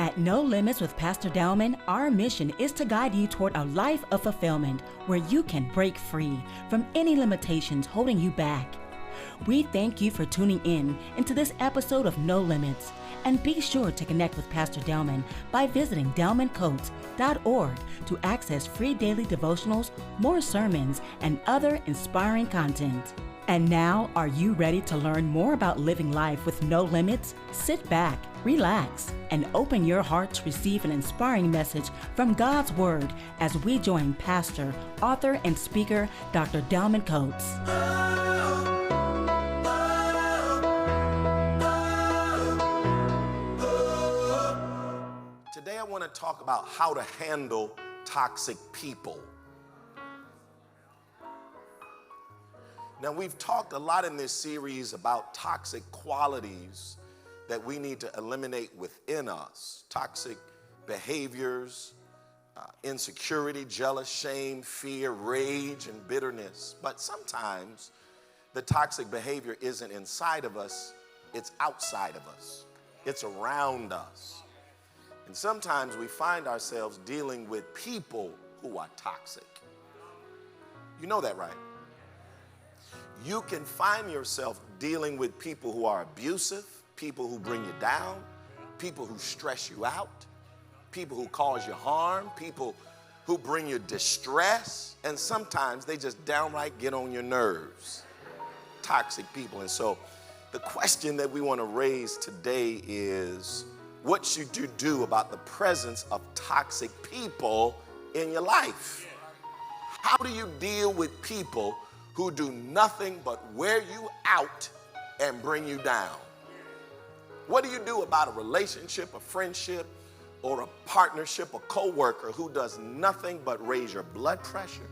At No Limits with Pastor Delman, our mission is to guide you toward a life of fulfillment where you can break free from any limitations holding you back. We thank you for tuning in into this episode of No Limits, and be sure to connect with Pastor Delman by visiting delmancoats.org to access free daily devotionals, more sermons, and other inspiring content. And now, are you ready to learn more about living life with no limits? Sit back, relax, and open your heart to receive an inspiring message from God's Word as we join pastor, author, and speaker, Dr. Delman Coats. Today I want to talk about how to handle toxic people. Now, we've talked a lot in this series about toxic qualities that we need to eliminate within us. Toxic behaviors, insecurity, jealous, shame, fear, rage, and bitterness. But sometimes the toxic behavior isn't inside of us, it's outside of us. It's around us. And sometimes we find ourselves dealing with people who are toxic. You know that, right? You can find yourself dealing with people who are abusive, people who bring you down, people who stress you out, people who cause you harm, people who bring you distress, and sometimes they just downright get on your nerves. Toxic people. And so the question that we want to raise today is, what should you do about the presence of toxic people in your life? How do you deal with people who do nothing but wear you out and bring you down? What do you do about a relationship, a friendship, or a partnership, a coworker who does nothing but raise your blood pressure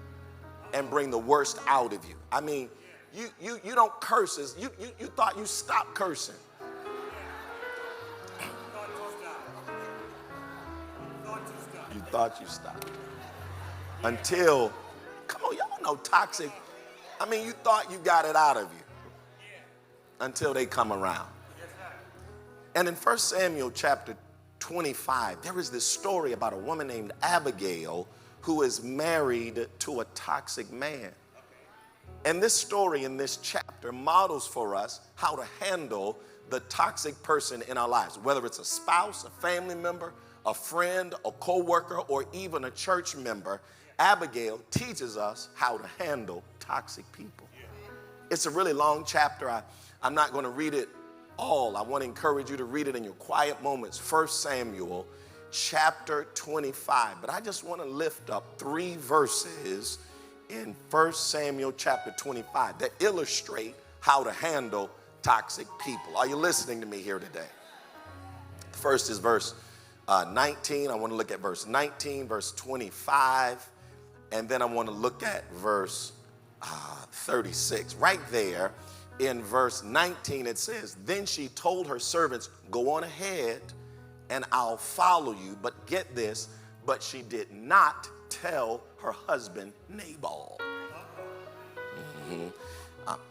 and bring the worst out of you? I mean, you don't curse. You thought you stopped cursing. You thought you stopped. Until, come on, y'all know toxic. I mean, you thought you got it out of you until they come around. And in 1 Samuel chapter 25, there is this story about a woman named Abigail who is married to a toxic man. And this story in this chapter models for us how to handle the toxic person in our lives, whether it's a spouse, a family member, a friend, a co-worker, or even a church member. Abigail teaches us how to handle toxic people. It's a really long chapter. I'm not going to read it all. I want to encourage you to read it in your quiet moments. 1 Samuel chapter 25. But I just want to lift up 3 verses in 1 Samuel chapter 25 that illustrate how to handle toxic people. Are you listening to me here today? First is verse 19. I want to look at verse 19, verse 25. And then I want to look at verse 36. Right there in verse 19, it says, "Then she told her servants, 'Go on ahead and I'll follow you.' But get this, but she did not tell her husband Nabal."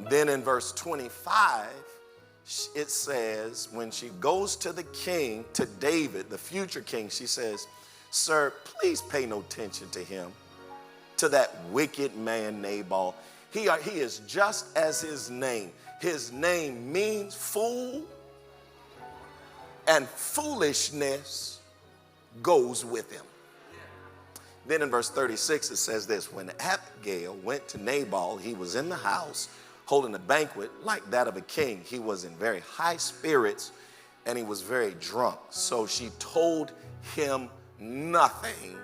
Then in verse 25, it says, when she goes to the king, to David, the future king, she says, "Sir, please pay no attention to him, to that wicked man Nabal. He is just as his name. His name means fool, and foolishness goes with him." Then in verse 36, it says this, "When Abigail went to Nabal, he was in the house holding a banquet like that of a king. He was in very high spirits and he was very drunk. So she told him nothing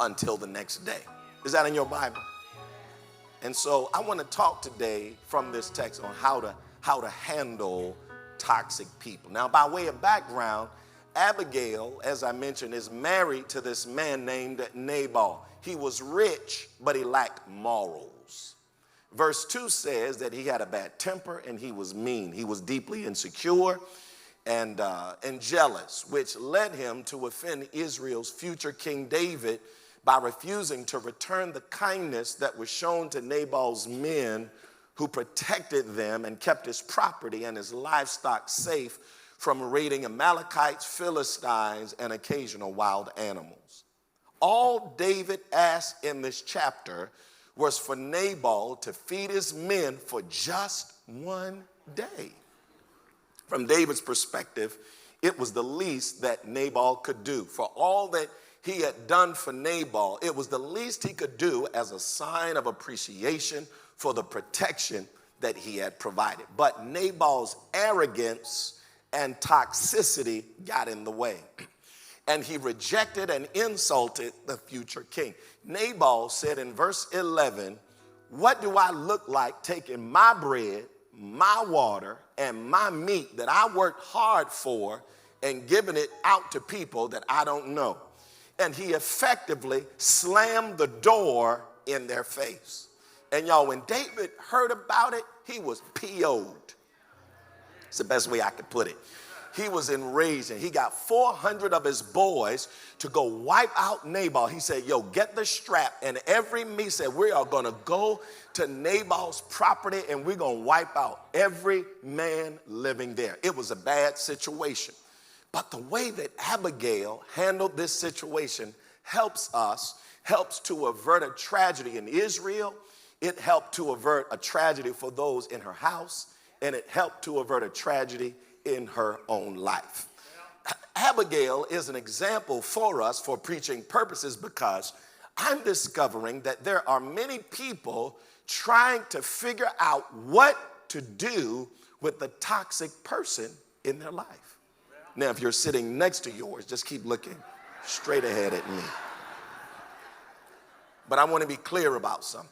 until the next day." Is that in your Bible? And so I want to talk today from this text on how to handle toxic people. Now, by way of background, Abigail, as I mentioned, is married to this man named Nabal. He was rich, but he lacked morals. Verse 2 says that he had a bad temper and he was mean. He was deeply insecure and jealous, which led him to offend Israel's future King David by refusing to return the kindness that was shown to Nabal's men, who protected them and kept his property and his livestock safe from raiding Amalekites, Philistines, and occasional wild animals. All David asked in this chapter was for Nabal to feed his men for just one day. From David's perspective, it was the least that Nabal could do. For all that he had done for Nabal, it was the least he could do as a sign of appreciation for the protection that he had provided. But Nabal's arrogance and toxicity got in the way, and he rejected and insulted the future king. Nabal said in verse 11, "What do I look like taking my bread, my water, and my meat that I worked hard for and giving it out to people that I don't know?" And he effectively slammed the door in their face. And y'all, when David heard about it, he was PO'd. It's the best way I could put it. He was enraged, and he got 400 of his boys to go wipe out Nabal. He said, "Yo, get the strap." And he said, "We are going to go to Nabal's property, and we're going to wipe out every man living there." It was a bad situation. But the way that Abigail handled this situation helps to avert a tragedy in Israel. It helped to avert a tragedy for those in her house, and it helped to avert a tragedy in her own life. Abigail is an example for us for preaching purposes, because I'm discovering that there are many people trying to figure out what to do with the toxic person in their life. Now, if you're sitting next to yours, just keep looking straight ahead at me. But I want to be clear about something.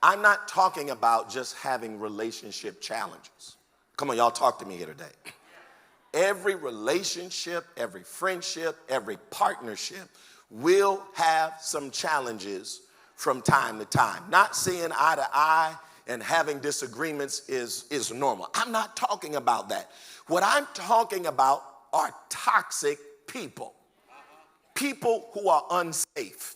I'm not talking about just having relationship challenges. Come on, y'all, talk to me here today. Every relationship, every friendship, every partnership will have some challenges from time to time. Not seeing eye to eye and having disagreements is normal. I'm not talking about that. What I'm talking about are toxic people. People who are unsafe.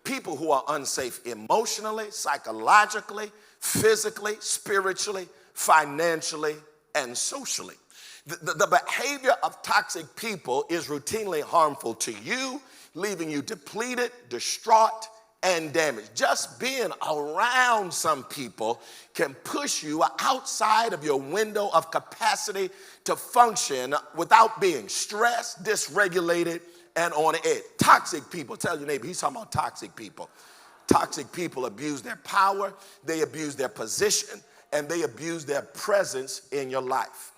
People who are unsafe emotionally, psychologically, physically, spiritually, financially, and socially. The behavior of toxic people is routinely harmful to you, leaving you depleted, distraught, and damaged. Just being around some people can push you outside of your window of capacity to function without being stressed, dysregulated, and on edge. Toxic people, tell your neighbor, he's talking about toxic people. Toxic people abuse their power, they abuse their position, and they abuse their presence in your life.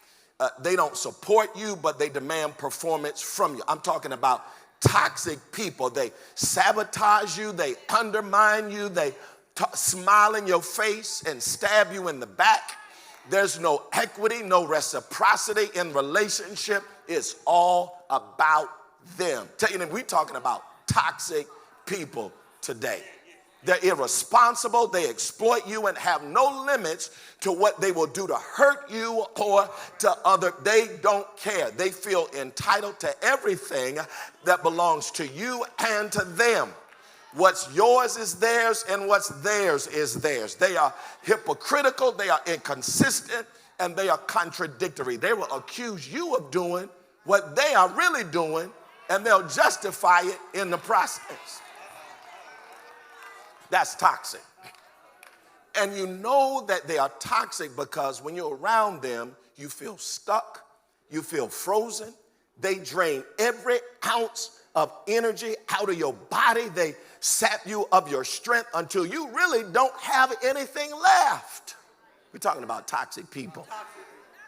They don't support you, but they demand performance from you. I'm talking about toxic people. They sabotage you, they undermine you, they smile in your face and stab you in the back. There's no equity, no reciprocity in relationship. It's all about them. Tell you, we're talking about toxic people today. They're irresponsible, they exploit you, and have no limits to what they will do to hurt you or to other. They don't care. They feel entitled to everything that belongs to you and to them. What's yours is theirs, and what's theirs is theirs. They are hypocritical, they are inconsistent, and they are contradictory. They will accuse you of doing what they are really doing, and they'll justify it in the process. That's toxic. And you know that they are toxic because when you're around them, you feel stuck, you feel frozen. They drain every ounce of energy out of your body. They sap you of your strength until you really don't have anything left. We're talking about toxic people.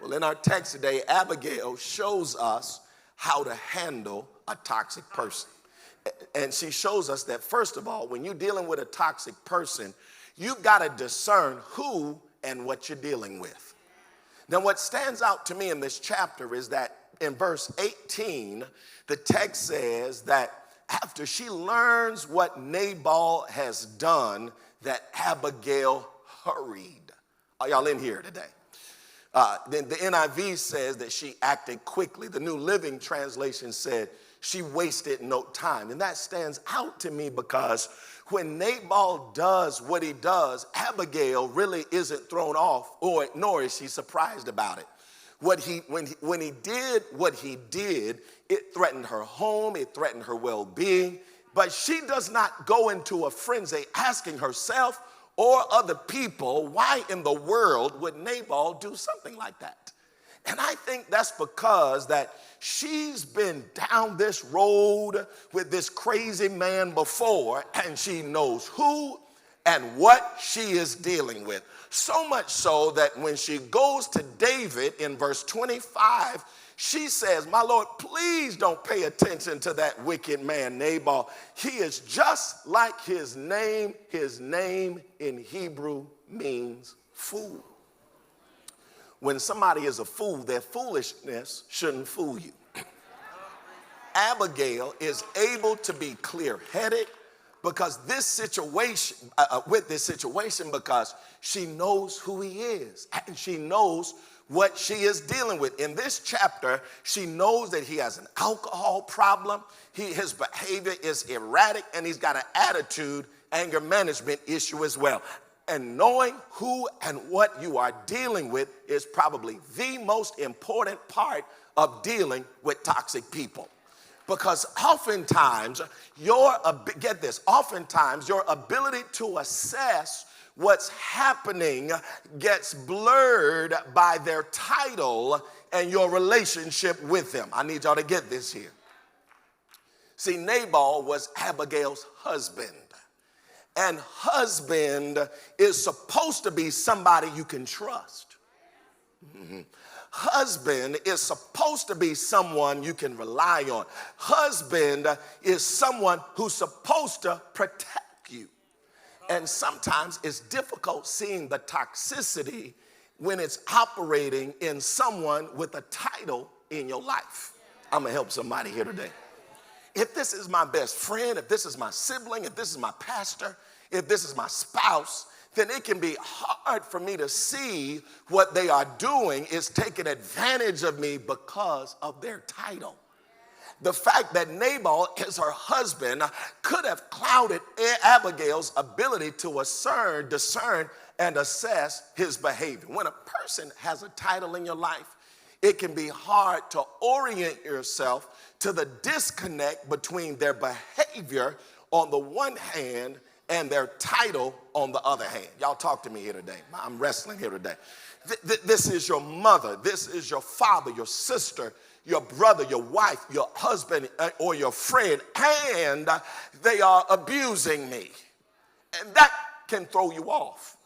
Well, in our text today, Abigail shows us how to handle a toxic person. And she shows us that, first of all, when you're dealing with a toxic person, you've got to discern who and what you're dealing with. Now, what stands out to me in this chapter is that in verse 18, the text says that after she learns what Nabal has done, that Abigail hurried. Are y'all in here today? Then the NIV says that she acted quickly. The New Living Translation said she wasted no time. And that stands out to me because when Nabal does what he does, Abigail really isn't thrown off, nor is she surprised about it. when he did what he did, it threatened her home, it threatened her well-being. But she does not go into a frenzy asking herself or other people, why in the world would Nabal do something like that? And I think that's because that she's been down this road with this crazy man before, and she knows who and what she is dealing with. So much so that when she goes to David in verse 25, she says, my Lord, please don't pay attention to that wicked man Nabal. He is just like his name. His name in Hebrew means fool. When somebody is a fool, their foolishness shouldn't fool you. Abigail is able to be clear-headed because this situation, because she knows who he is and she knows what she is dealing with. In this chapter, she knows that he has an alcohol problem. His behavior is erratic and he's got an attitude, anger management issue as well. And knowing who and what you are dealing with is probably the most important part of dealing with toxic people. Because oftentimes your ability to assess what's happening gets blurred by their title and your relationship with them. I need y'all to get this here. See, Nabal was Abigail's husband. And husband is supposed to be somebody you can trust. Husband is supposed to be someone you can rely on. Husband is someone who's supposed to protect you. And sometimes it's difficult seeing the toxicity when it's operating in someone with a title in your life. I'm gonna help somebody here today. If this is my best friend, if this is my sibling, if this is my pastor, if this is my spouse, then it can be hard for me to see what they are doing is taking advantage of me because of their title. The fact that Nabal is her husband could have clouded Abigail's ability to discern, and assess his behavior. When a person has a title in your life, it can be hard to orient yourself to the disconnect between their behavior on the one hand and their title on the other hand. Y'all talk to me here today. I'm wrestling here today. This is your mother. This is your father, your sister, your brother, your wife, your husband, or your friend, and they are abusing me. And that can throw you off.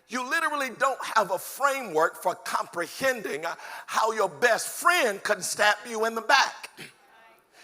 You literally don't have a framework for comprehending how your best friend can stab you in the back.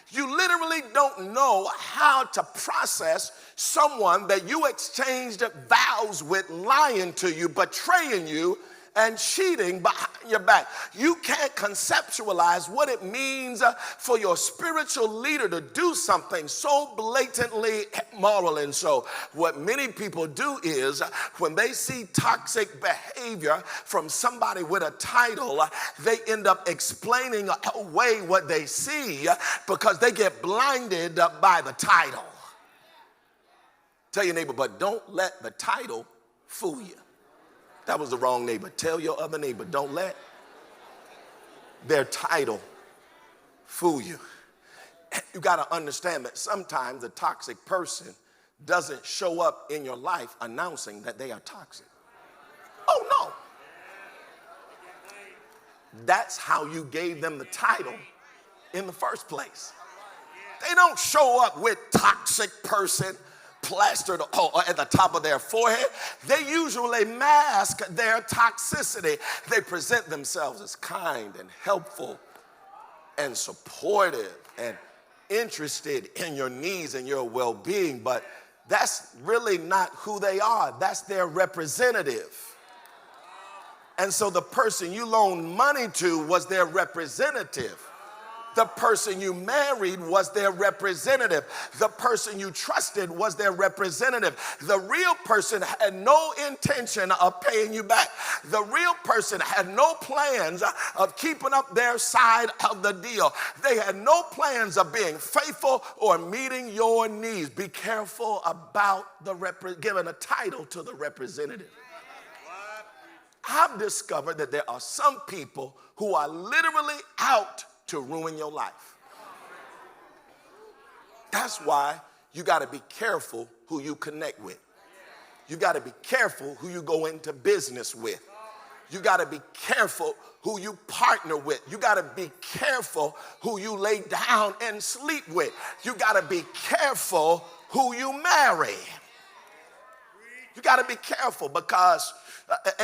You literally don't know how to process someone that you exchanged vows with lying to you, betraying you, and cheating behind your back. You can't conceptualize what it means for your spiritual leader to do something so blatantly immoral. And so what many people do is when they see toxic behavior from somebody with a title, they end up explaining away what they see because they get blinded by the title. Tell your neighbor, but don't let the title fool you. That was the wrong neighbor. Tell your other neighbor, don't let their title fool you. You got to understand that sometimes a toxic person doesn't show up in your life announcing that they are toxic. Oh, no. That's how you gave them the title in the first place. They don't show up with toxic person plastered at the top of their forehead. They usually mask their toxicity. They present themselves as kind and helpful and supportive and interested in your needs and your well-being, but that's really not who they are. That's their representative. And so the person you loaned money to was their representative. The person you married was their representative. The person you trusted was their representative. The real person had no intention of paying you back. The real person had no plans of keeping up their side of the deal. They had no plans of being faithful or meeting your needs. Be careful about giving a title to the representative. I've discovered that there are some people who are literally out to ruin your life. That's why you got to be careful who you connect with. You got to be careful who you go into business with. You got to be careful who you partner with. You got to be careful who you lay down and sleep with. You got to be careful who you marry. You got to be careful because,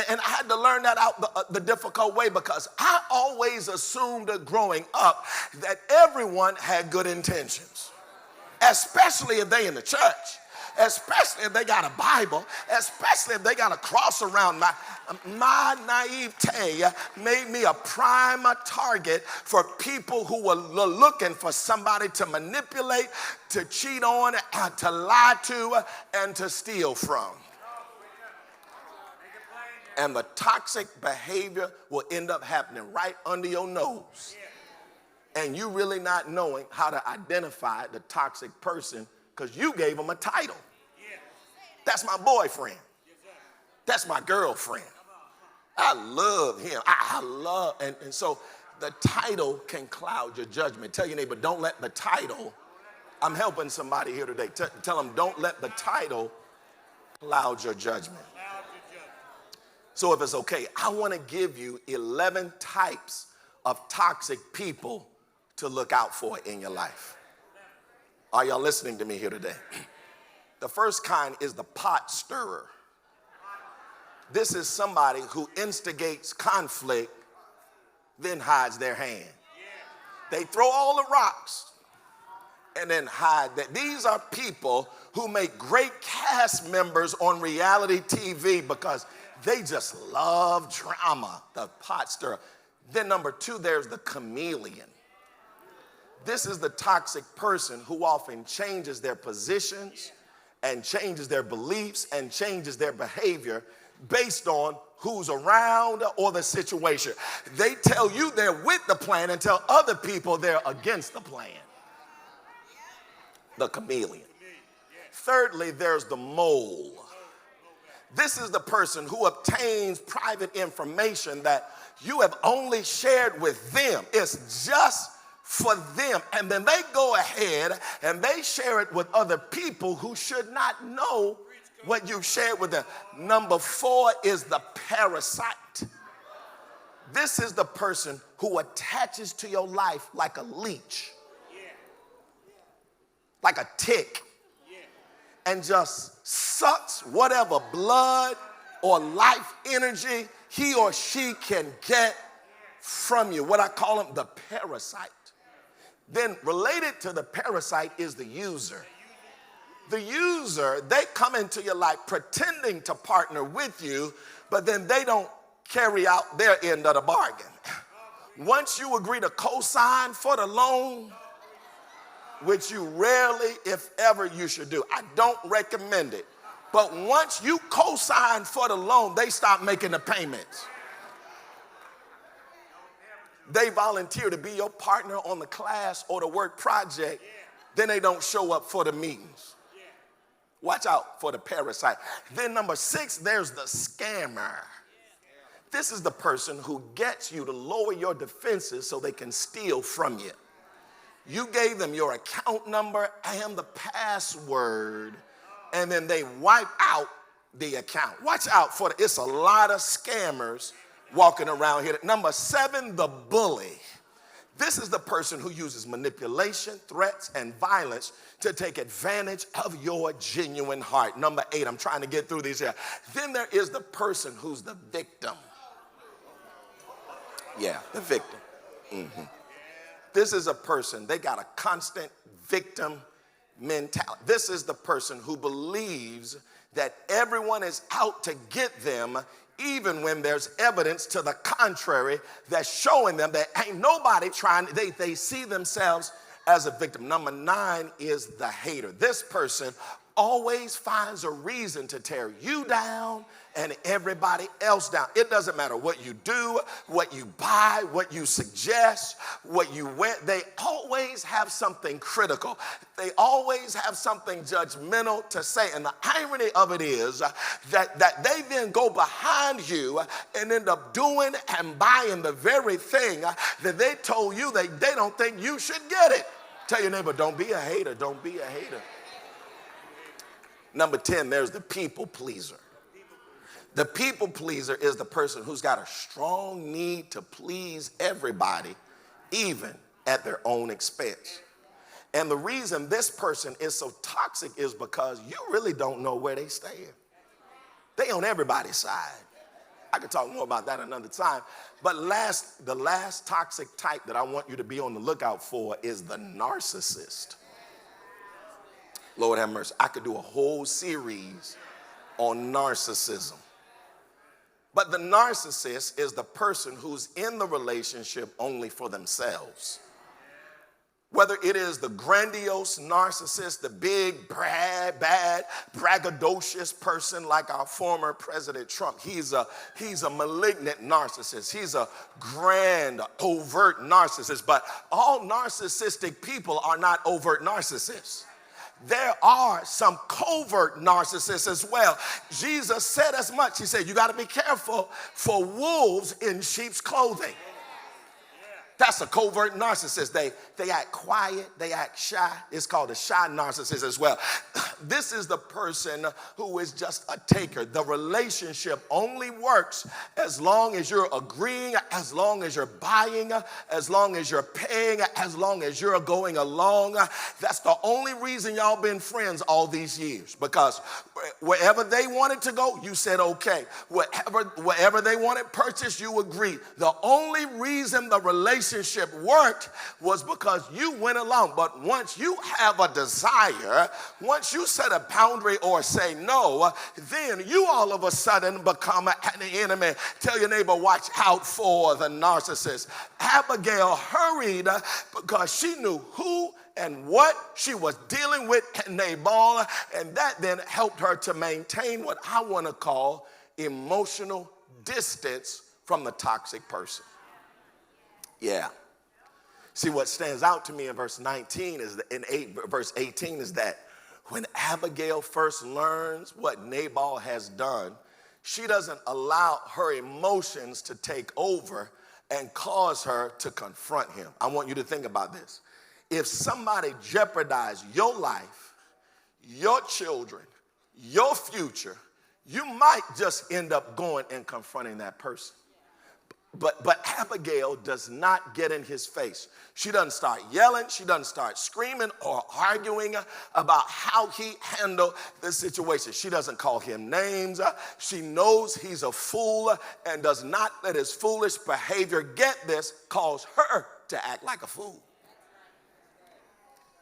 and I had to learn that out the difficult way, because I always assumed growing up that everyone had good intentions, especially if they in the church. Especially if they got a Bible, especially if they got a cross around. My naivete made me a prime target for people who were looking for somebody to manipulate, to cheat on, to lie to, and to steal from. And the toxic behavior will end up happening right under your nose. And you really not knowing how to identify the toxic person because you gave them a title. That's my boyfriend. That's my girlfriend. I love him. I love, and so the title can cloud your judgment. Tell your neighbor, don't let the title, I'm helping somebody here today. Tell them, don't let the title cloud your judgment. So if it's okay, I want to give you 11 types of toxic people to look out for in your life. Are y'all listening to me here today? The first kind is the pot stirrer. This is somebody who instigates conflict, then hides their hand. They throw all the rocks and then hide that. These are people who make great cast members on reality TV because they just love drama, the pot stirrer. Then number two, there's the chameleon. This is the toxic person who often changes their positions and changes their beliefs and changes their behavior based on who's around or the situation. They tell you they're with the plan and tell other people they're against the plan. The chameleon. Thirdly, there's the mole. This is the person who obtains private information that you have only shared with them. It's just for them, and then they go ahead and they share it with other people who should not know what you've shared with them. Number four is the parasite. This is the person who attaches to your life like a leech, like a tick, and just sucks whatever blood or life energy he or she can get from you. What I call them, the parasite. Then related to the parasite is the user. The user, they come into your life pretending to partner with you, but then they don't carry out their end of the bargain. Once you agree to co-sign for the loan, which you rarely, if ever, you should do. I don't recommend it. But once you co-sign for the loan, they stop making the payments. They volunteer to be your partner on the class or the work project, then they don't show up for the meetings. Watch out for the parasite. Then number six, there's the scammer. This is the person who gets you to lower your defenses so they can steal from you. You gave them your account number and the password, and then they wipe out the account. Watch out for it's a lot of scammers walking around here. Number seven, the bully. This is the person who uses manipulation, threats, and violence to take advantage of your genuine heart. Number eight, I'm trying to get through these here. Then there is the person who's the victim. Yeah, the victim. This is a person, they got a constant victim mentality. This is the person who believes that everyone is out to get them, even when there's evidence to the contrary that's showing them that ain't nobody trying, they see themselves as a victim. Number nine is the hater. This person always finds a reason to tear you down and everybody else down. It doesn't matter what you do, what you buy, what you suggest, what you wear. They always have something critical. They always have something judgmental to say. And the irony of it is that they then go behind you and end up doing and buying the very thing that they told you they don't think you should get it. Tell your neighbor, don't be a hater. Don't be a hater. Number 10, there's the people pleaser. The people pleaser is the person who's got a strong need to please everybody, even at their own expense. And the reason this person is so toxic is because you really don't know where they stand. They on everybody's side. I could talk more about that another time. But the last toxic type that I want you to be on the lookout for is the narcissist. Lord have mercy. I could do a whole series on narcissism. But the narcissist is the person who's in the relationship only for themselves. Whether it is the grandiose narcissist, the big, bad, braggadocious person like our former President Trump. He's a malignant narcissist. He's a grand, overt narcissist. But all narcissistic people are not overt narcissists. There are some covert narcissists as well. Jesus said as much. He said, you got to be careful for wolves in sheep's clothing. That's a covert narcissist. They act quiet, they act shy. It's called a shy narcissist as well. This is the person who is just a taker. The relationship only works as long as you're agreeing, as long as you're buying, as long as you're paying, as long as you're going along. That's the only reason y'all been friends all these years, because wherever they wanted to go, you said okay. Wherever they wanted purchased, you agreed. The only reason the relationship worked was because you went along. But once you have a desire, once you set a boundary or say no, then you all of a sudden become an enemy. Tell your neighbor, watch out for the narcissist. Abigail hurried because she knew who and what she was dealing with in Nabal, and that then helped her to maintain what I want to call emotional distance from the toxic person. Yeah. See, what stands out to me in verse 19 is verse 18 is that when Abigail first learns what Nabal has done, she doesn't allow her emotions to take over and cause her to confront him. I want you to think about this. If somebody jeopardized your life, your children, your future, you might just end up going and confronting that person. But Abigail does not get in his face. She doesn't start yelling. She doesn't start screaming or arguing about how he handled the situation. She doesn't call him names. She knows he's a fool and does not let his foolish behavior, get this, cause her to act like a fool.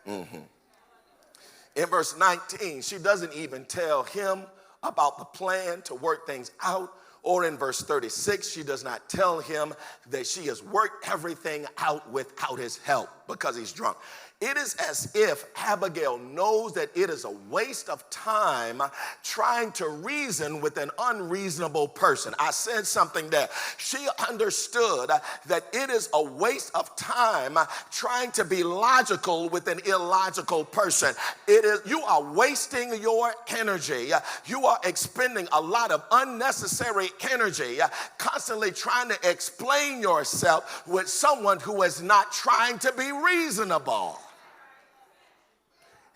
In verse 19, she doesn't even tell him about the plan to work things out. Or in verse 36, she does not tell him that she has worked everything out without his help because he's drunk. It is as if Abigail knows that it is a waste of time trying to reason with an unreasonable person. I said something there. She understood that it is a waste of time trying to be logical with an illogical person. You are wasting your energy. You are expending a lot of unnecessary energy constantly trying to explain yourself with someone who is not trying to be reasonable.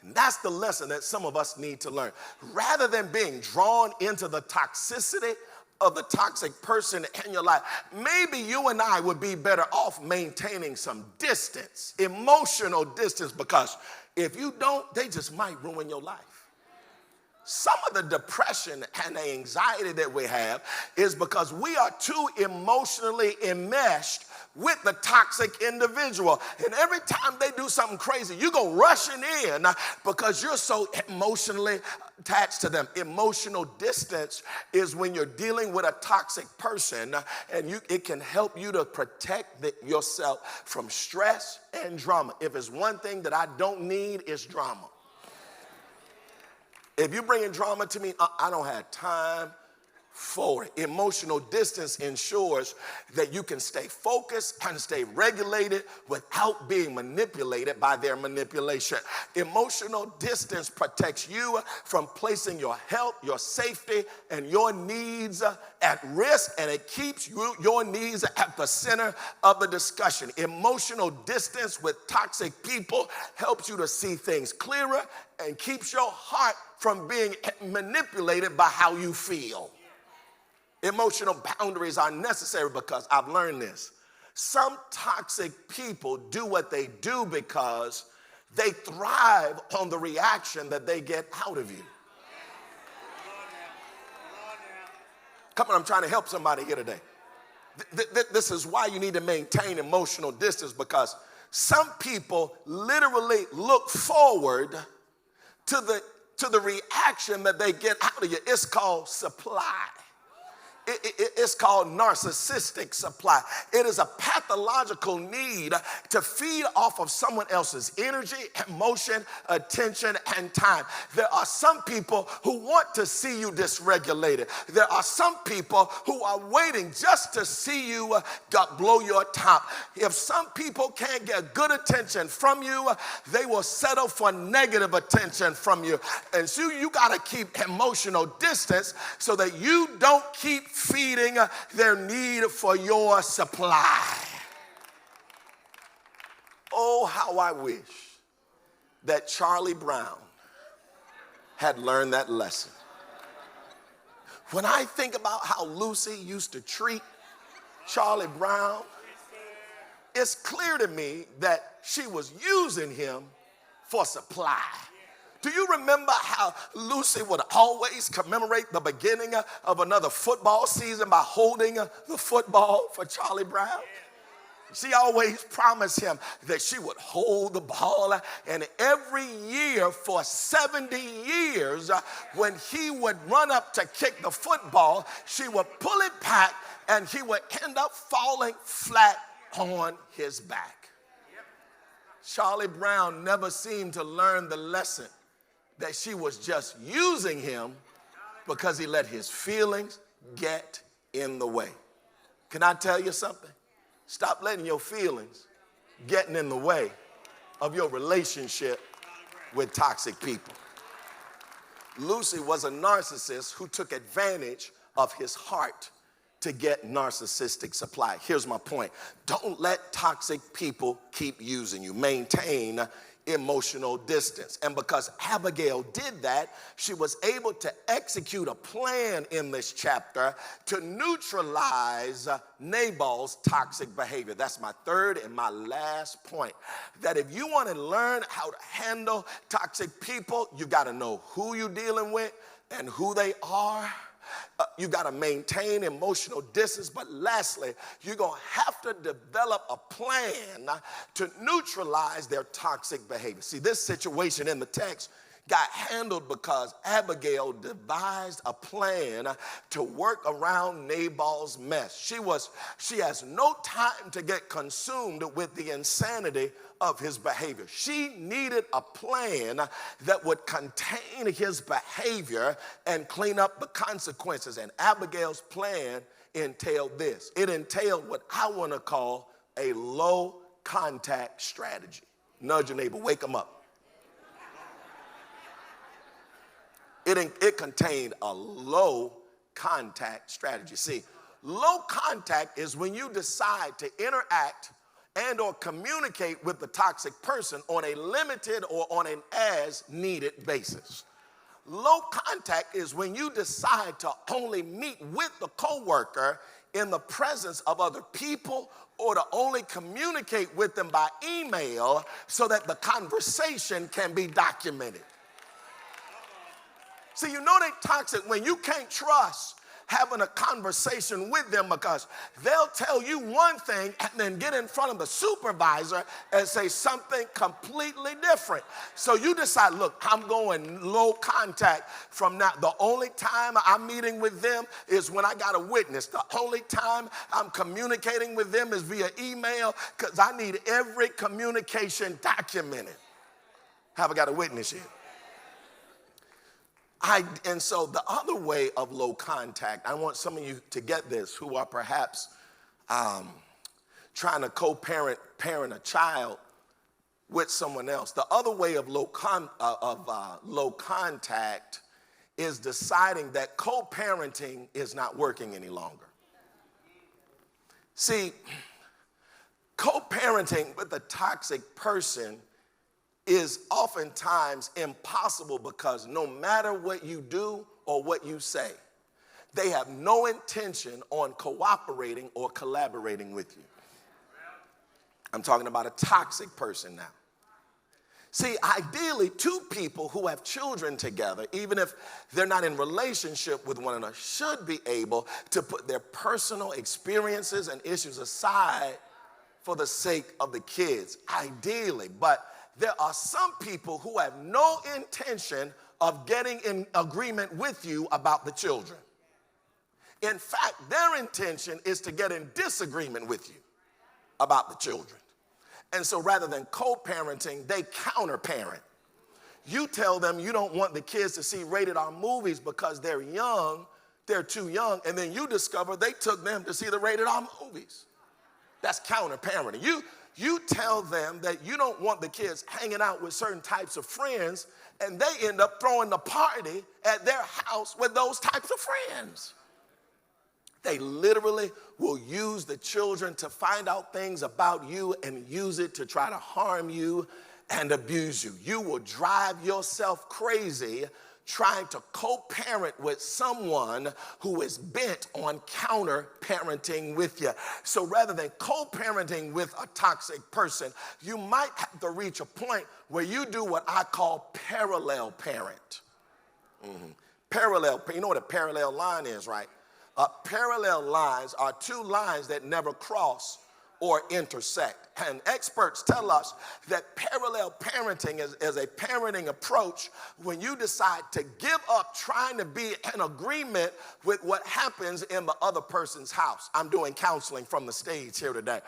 And that's the lesson that some of us need to learn. Rather than being drawn into the toxicity of the toxic person in your life, maybe you and I would be better off maintaining some distance, emotional distance, because if you don't, they just might ruin your life. Some of the depression and the anxiety that we have is because we are too emotionally enmeshed with the toxic individual. And every time they do something crazy, you go rushing in because you're so emotionally attached to them. Emotional distance is when you're dealing with a toxic person, and it can help you to protect yourself from stress and drama. If it's one thing that I don't need, it's drama. If you're bringing drama to me, I don't have time for it. Emotional distance ensures that you can stay focused and stay regulated without being manipulated by their manipulation. Emotional distance protects you from placing your health, your safety, and your needs at risk, and it keeps your needs at the center of the discussion. Emotional distance with toxic people helps you to see things clearer and keeps your heart from being manipulated by how you feel. Emotional boundaries are necessary because I've learned this. Some toxic people do what they do because they thrive on the reaction that they get out of you. Come on, I'm trying to help somebody here today. This is why you need to maintain emotional distance, because some people literally look forward to the reaction that they get out of you. It's called supply. It's called narcissistic supply. It is a pathological need to feed off of someone else's energy, emotion, attention, and time. There are some people who want to see you dysregulated. There are some people who are waiting just to see you blow your top. If some people can't get good attention from you, they will settle for negative attention from you. And so you got to keep emotional distance so that you don't keep feeding their need for your supply. Oh, how I wish that Charlie Brown had learned that lesson. When I think about how Lucy used to treat Charlie Brown, it's clear to me that she was using him for supply. Do you remember how Lucy would always commemorate the beginning of another football season by holding the football for Charlie Brown? She always promised him that she would hold the ball, and every year for 70 years, when he would run up to kick the football, she would pull it back and he would end up falling flat on his back. Charlie Brown never seemed to learn the lesson that she was just using him because he let his feelings get in the way. Can I tell you something? Stop letting your feelings getting in the way of your relationship with toxic people. Lucy was a narcissist who took advantage of his heart to get narcissistic supply. Here's my point. Don't let toxic people keep using you. Maintain emotional distance. And because Abigail did that, she was able to execute a plan in this chapter to neutralize Nabal's toxic behavior. That's my third and my last point. That if you want to learn how to handle toxic people, you got to know who you're dealing with and who they are. You got to maintain emotional distance. But lastly, you're going to have to develop a plan to neutralize their toxic behavior. See, this situation in the text got handled because Abigail devised a plan to work around Nabal's mess. She has no time to get consumed with the insanity of his behavior. She needed a plan that would contain his behavior and clean up the consequences. And Abigail's plan entailed this. It entailed what I want to call a low contact strategy. Nudge your neighbor, wake them up. It contained a low contact strategy. See, low contact is when you decide to interact and or communicate with the toxic person on a limited or on an as needed basis. Low contact is when you decide to only meet with the coworker in the presence of other people, or to only communicate with them by email so that the conversation can be documented. See, you know they're toxic when you can't trust having a conversation with them, because they'll tell you one thing and then get in front of the supervisor and say something completely different. So you decide, look, I'm going low contact from now. The only time I'm meeting with them is when I got a witness. The only time I'm communicating with them is via email, because I need every communication documented. Have I got a witness here? And so the other way of low contact, I want some of you to get this who are perhaps trying to co-parent a child with someone else. The other way of low contact is deciding that co-parenting is not working any longer. See, co-parenting with a toxic person is oftentimes impossible because no matter what you do or what you say, they have no intention on cooperating or collaborating with you. I'm talking about a toxic person now. See, ideally, two people who have children together, even if they're not in relationship with one another, should be able to put their personal experiences and issues aside for the sake of the kids, ideally. But there are some people who have no intention of getting in agreement with you about the children. In fact, their intention is to get in disagreement with you about the children. And so rather than co-parenting, they counter-parent. You tell them you don't want the kids to see rated R movies because they're young, they're too young, and then you discover they took them to see the rated R movies. That's counter-parenting. You tell them that you don't want the kids hanging out with certain types of friends, and they end up throwing the party at their house with those types of friends. They literally will use the children to find out things about you and use it to try to harm you and abuse you. You will drive yourself crazy trying to co-parent with someone who is bent on counter-parenting with you. So rather than co-parenting with a toxic person, you might have to reach a point where you do what I call parallel parent. Parallel, you know what a parallel line is, right? Parallel lines are two lines that never cross or intersect. And experts tell us that parallel parenting is a parenting approach when you decide to give up trying to be in agreement with what happens in the other person's house. I'm doing counseling from the stage here today.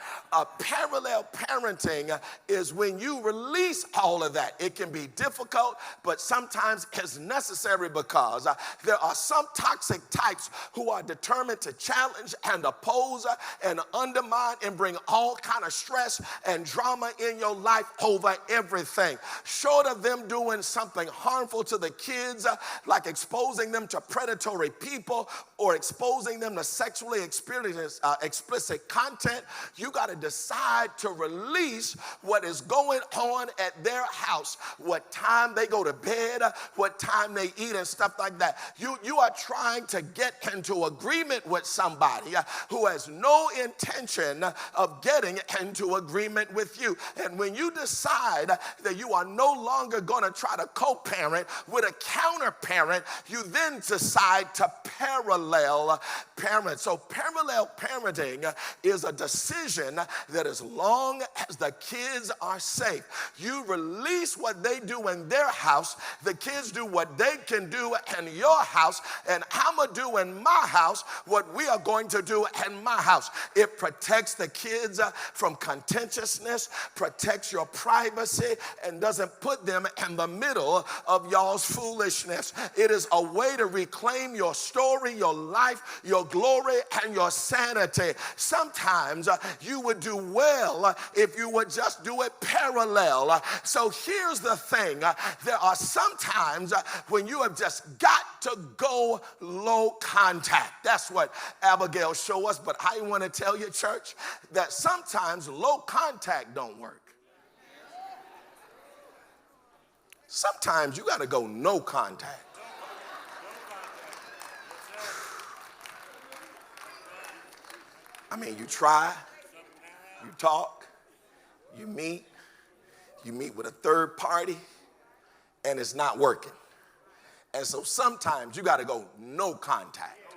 Parallel parenting is when you release all of that. It can be difficult, but sometimes it's necessary because there are some toxic types who are determined to challenge and oppose and undermine and bring all kind of stress and drama in your life over everything. Short of them doing something harmful to the kids, like exposing them to predatory people or exposing them to sexually explicit content, you got to decide to release what is going on at their house, what time they go to bed, what time they eat and stuff like that. You are trying to get into agreement with somebody who has no intention of getting into agreement with you. And when you decide that you are no longer going to try to co-parent with a counter-parent, you then decide to parallel parent. So parallel parenting is a decision that as long as the kids are safe, you release what they do in their house, the kids do what they can do in your house, and I'm going to do in my house what we are going to do in my house. It protects the kids from contentiousness, protects your privacy, and doesn't put them in the middle of y'all's foolishness. It is a way to reclaim your story, your life, your glory, and your sanity. Sometimes you would do well if you would just do it parallel. So here's the thing. There are some times when you have just got to go low contact. That's what Abigail showed us. But I want to tell you, church, that sometimes low contact don't work. Sometimes you got to go no contact. I mean, you try, you talk, you meet with a third party, and it's not working. And so sometimes you got to go no contact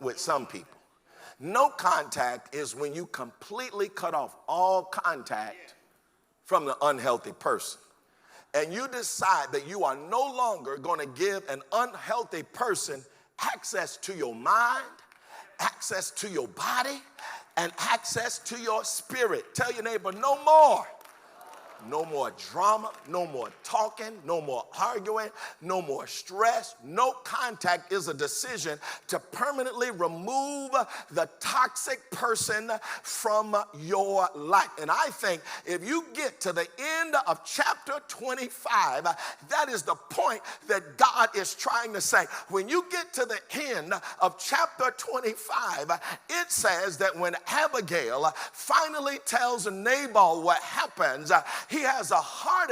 with some people. No contact is when you completely cut off all contact from the unhealthy person. And you decide that you are no longer going to give an unhealthy person access to your mind, access to your body, and access to your spirit. Tell your neighbor, no more. No more drama, no more talking, no more arguing, no more stress. No contact is a decision to permanently remove the toxic person from your life. And I think if you get to the end of chapter 25, that is the point that God is trying to say. When you get to the end of chapter 25, it says that when Abigail finally tells Nabal what happens, he has a heart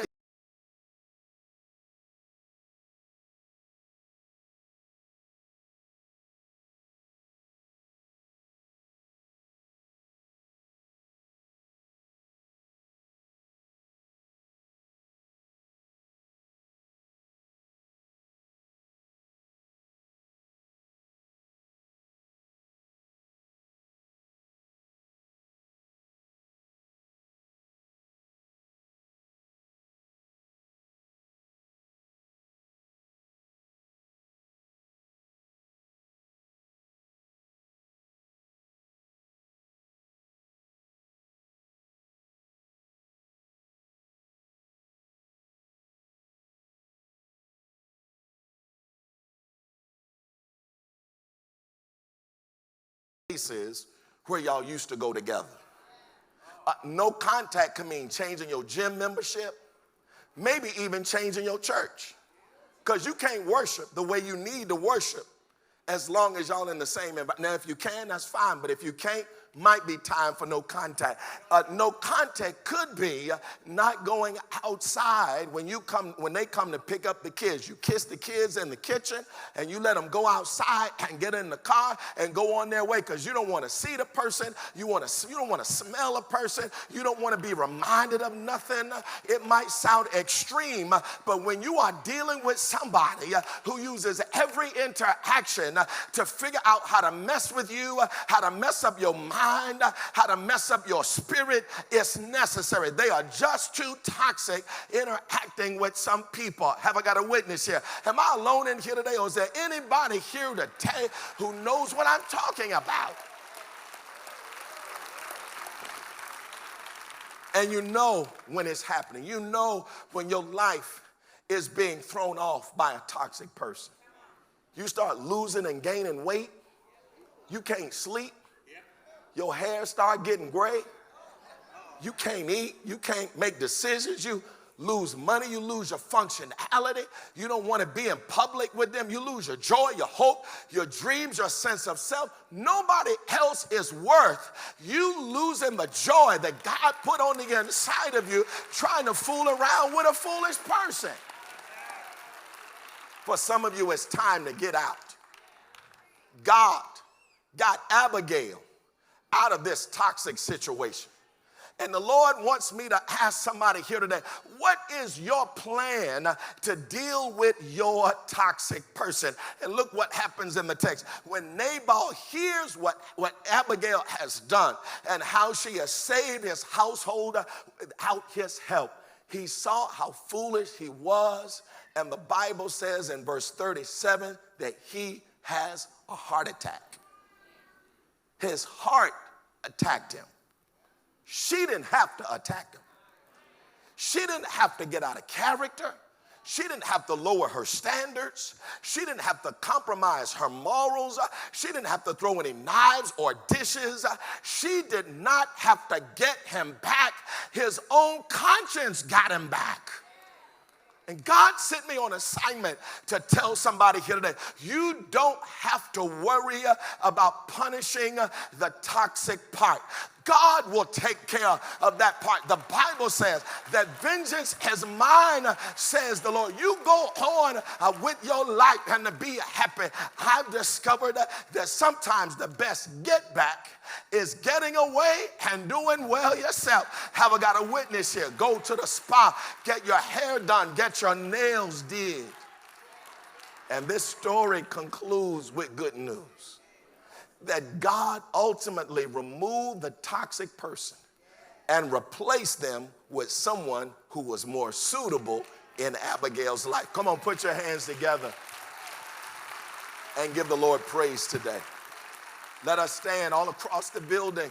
places where y'all used to go together. No contact can mean changing your gym membership, maybe even changing your church. Because you can't worship the way you need to worship as long as y'all in the same environment. Now, if you can, that's fine. But if you can't, might be time for no contact. No contact could be not going outside when they come to pick up the kids. You kiss the kids in the kitchen and you let them go outside and get in the car and go on their way because you don't want to see the person. You don't want to smell a person. You don't want to be reminded of nothing. It might sound extreme, but when you are dealing with somebody who uses every interaction to figure out how to mess with you, how to mess up your mind, how to mess up your spirit, it's necessary. They are just too toxic interacting with some people. Have I got a witness here? Am I alone in here today, or is there anybody here today who knows what I'm talking about? And you know when it's happening. You know when your life is being thrown off by a toxic person. You start losing and gaining weight. You can't sleep. Your hair start getting gray. You can't eat. You can't make decisions. You lose money. You lose your functionality. You don't want to be in public with them. You lose your joy, your hope, your dreams, your sense of self. Nobody else is worth you losing the joy that God put on the inside of you trying to fool around with a foolish person. For some of you, it's time to get out. God got Abigail out of this toxic situation. And the Lord wants me to ask somebody here today, what is your plan to deal with your toxic person? And look what happens in the text. When Nabal hears what Abigail has done and how she has saved his household without his help, he saw how foolish he was. And the Bible says in verse 37 that he has a heart attack. His heart attacked him. She didn't have to attack him. She didn't have to get out of character. She didn't have to lower her standards. She didn't have to compromise her morals. She didn't have to throw any knives or dishes. She did not have to get him back. His own conscience got him back. And God sent me on assignment to tell somebody here today, you don't have to worry about punishing the toxic part. God will take care of that part. The Bible says that vengeance is mine, says the Lord. You go on with your life and to be happy. I've discovered that sometimes the best get back is getting away and doing well yourself. Have I got a witness here? Go to the spa, get your hair done, get your nails did. And this story concludes with good news. That God ultimately removed the toxic person and replaced them with someone who was more suitable in Abigail's life. Come on, put your hands together and give the Lord praise today. Let us stand all across the building.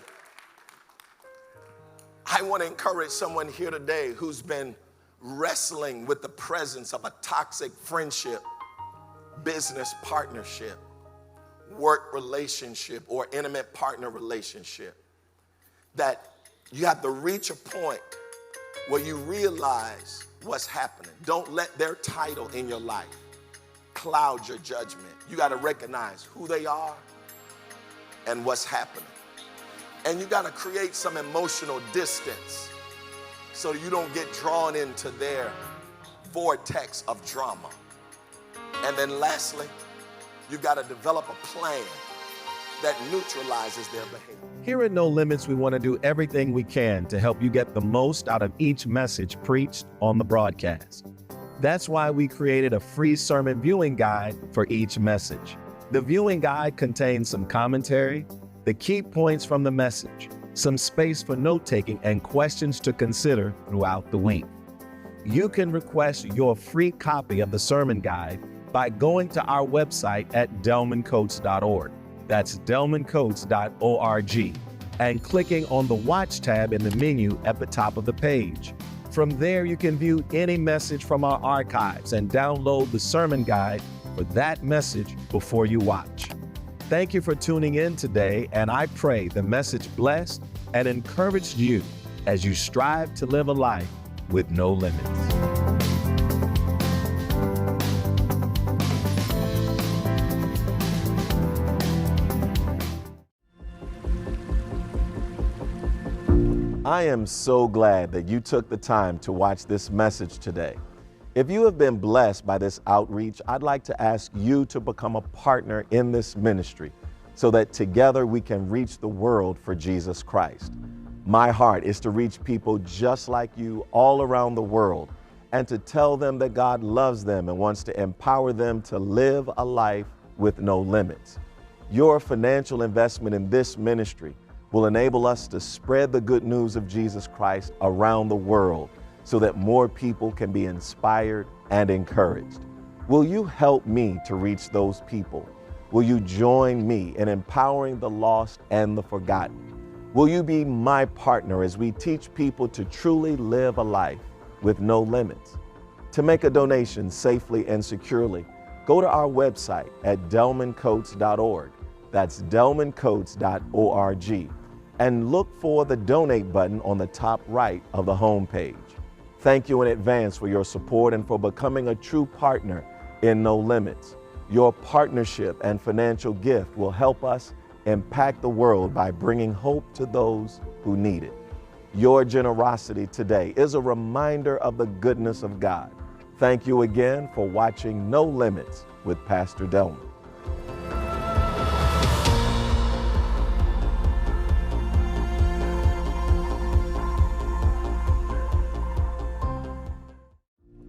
I want to encourage someone here today who's been wrestling with the presence of a toxic friendship, business partnership, work relationship, or intimate partner relationship, that you have to reach a point where you realize what's happening. Don't let their title in your life cloud your judgment. You got to recognize who they are and what's happening. And you got to create some emotional distance so you don't get drawn into their vortex of drama. And then lastly, you got to develop a plan that neutralizes their behavior. Here at No Limits, we want to do everything we can to help you get the most out of each message preached on the broadcast. That's why we created a free sermon viewing guide for each message. The viewing guide contains some commentary, the key points from the message, some space for note-taking, and questions to consider throughout the week. You can request your free copy of the sermon guide by going to our website at delmancoats.org. That's delmancoats.org, and clicking on the Watch tab in the menu at the top of the page. From there, you can view any message from our archives and download the sermon guide for that message before you watch. Thank you for tuning in today, and I pray the message blessed and encouraged you as you strive to live a life with no limits. I am so glad that you took the time to watch this message today. If you have been blessed by this outreach, I'd like to ask you to become a partner in this ministry so that together we can reach the world for Jesus Christ. My heart is to reach people just like you all around the world and to tell them that God loves them and wants to empower them to live a life with no limits. Your financial investment in this ministry will enable us to spread the good news of Jesus Christ around the world so that more people can be inspired and encouraged. Will you help me to reach those people? Will you join me in empowering the lost and the forgotten? Will you be my partner as we teach people to truly live a life with no limits? To make a donation safely and securely, go to our website at delmancoats.org. That's delmancoats.org. And look for the donate button on the top right of the home page. Thank you in advance for your support and for becoming a true partner in No Limits. Your partnership and financial gift will help us impact the world by bringing hope to those who need it. Your generosity today is a reminder of the goodness of God. Thank you again for watching No Limits with Pastor Delman.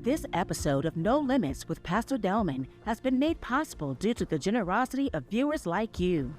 This episode of No Limits with Pastor Delman has been made possible due to the generosity of viewers like you.